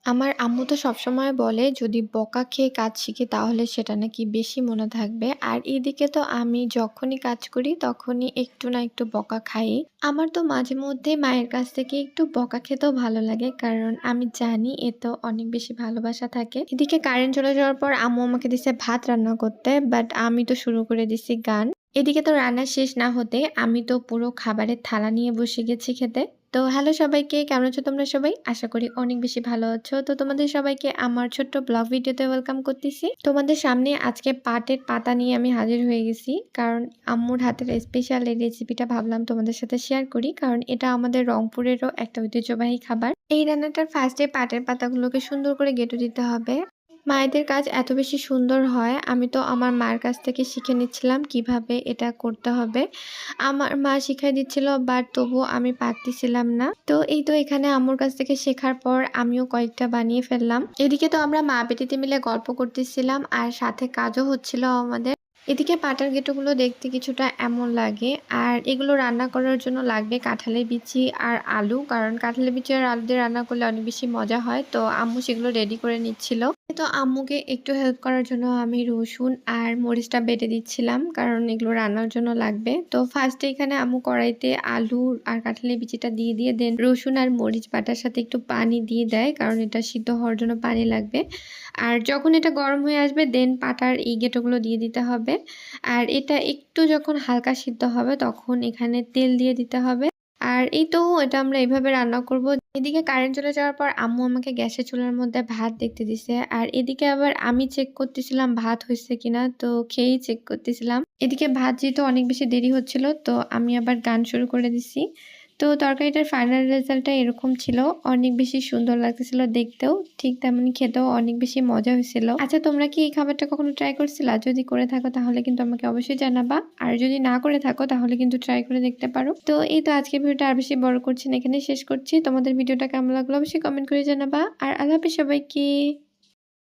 আমার আম্মু তো সবসময় বলে যদি বকা খেয়ে কাজ শিখি তাহলে সেটা নাকি বেশি মনে থাকবে। আর এদিকে তো আমি যখনই কাজ করি তখনই একটু না একটু বকা খাই। আমার তো মাঝে মধ্যে মায়ের কাছ থেকে একটু বকা খেতেও ভালো লাগে। কারণ আমি জানি এতেও অনেক বেশি ভালোবাসা থাকে। এদিকে কারেন্ট চলে যাওয়ার পর আম্মু আমাকে দিছে ভাত রান্না করতে। বাট আমি তো শুরু করে দিছি গান। এদিকে তো রান্না শেষ না হতেই আমি তো পুরো খাবারের থালা নিয়ে বসে গেছি খেতে। তো হ্যালো সবাইকে, কেমন আছো তোমরা সবাই? আশা করি অনেক বেশি ভালো আছো। তো তোমাদের সবাইকে আমার ছোট্ট ব্লগ ভিডিওতে ওয়েলকাম করতেছি। তোমাদের সামনে আজকে পাটের পাতা নিয়ে আমি হাজির হয়ে গেছি। কারণ আম্মুর হাতের স্পেশাল এই রেসিপিটা ভাবলাম তোমাদের সাথে শেয়ার করি। কারণ এটা আমাদের রংপুরেরও একটা ঐতিহ্যবাহী খাবার। এই রান্নাটার ফার্স্টে পাটের পাতাগুলোকে সুন্দর করে গেঁটো দিতে হবে। মায়েদের কাজ এত বেশি সুন্দর হয়, আমি তো আমার মার কাছ থেকে শিখে নিচ্ছিলাম কিভাবে এটা করতে হবে। আমার মা শিখাই দিচ্ছিল, বাট তবুও আমি পারতেছিলাম না। তো এই তো এখানে আম্মুর কাছ থেকে শেখার পর আমিও কয়েকটা বানিয়ে ফেললাম। এদিকে তো আমরা মা বেটিতে মিলে গল্প করতেছিলাম আর সাথে কাজও হচ্ছিল আমাদের। এদিকে পাটার গেঁটোগুলো দেখতে কিছুটা এমন লাগে। আর এগুলো রান্না করার জন্য লাগবে কাঁঠালের বিচি আর আলু। কারণ কাঁঠালের বিচি আর আলু দিয়ে রান্না করলে অনেক বেশি মজা হয়। তো আম্মু সেগুলো রেডি করে নিচ্ছিল। তো আম্মুকে একটু হেল্প করার জন্য আমি রসুন আর মরিচটা বেটে দিচ্ছিলাম। কারণ এগুলো রান্নার জন্য লাগবে। তো ফার্স্টে এখানে আম্মু কড়াইতে আলু আর কাঁঠালের বিচিটা দিয়ে দেন রসুন আর মরিচ বাটার সাথে একটু পানি দিয়ে দেয়। কারণ এটা সিদ্ধ হওয়ার জন্য পানি লাগবে। আর যখন এটা গরম হয়ে আসবে দেন পাটার এই গেঁটোগুলো দিয়ে দিতে হবে। আর এটা একটু যখন হালকা সিদ্ধ হবে তখন এখানে তেল দিয়ে দিতে হবে। আর এই তো এটা আমরা এইভাবে রান্না করব। এদিকে কারেন্ট চলে যাওয়ার পর আম্মু আমাকে গ্যাসের চুলার মধ্যে ভাত দেখতে দিছে। আর এদিকে আবার আমি চেক করতেছিলাম ভাত হয়েছে কিনা, তো খেয়েই চেক করতেছিলাম। এদিকে ভাত যেহেতু অনেক বেশি দেরি হচ্ছিল, তো আমি আবার গান শুরু করে দিছি। তো তরকারিটার ফাইনাল রেজাল্টটা এরকম ছিল। অনেক বেশি সুন্দর লাগতেছিল দেখতেও, ঠিক তেমনি খেতেও অনেক বেশি মজা হয়েছিল। আচ্ছা, তোমরা কি এই খাবারটা কখনো ট্রাই করছিলা? যদি করে থাকো তাহলে কিন্তু আমাকে অবশ্যই জানাবা। আর যদি না করে থাকো তাহলে কিন্তু ট্রাই করে দেখতে পারো। তো এই তো আজকে ভিডিওটা আর বেশি বড় করছি না, এখানে শেষ করছি। তোমাদের ভিডিওটা কেমন লাগলো অবশ্যই কমেন্ট করে জানাবা। আর আল্লাহ হাফেজ সবাইকে।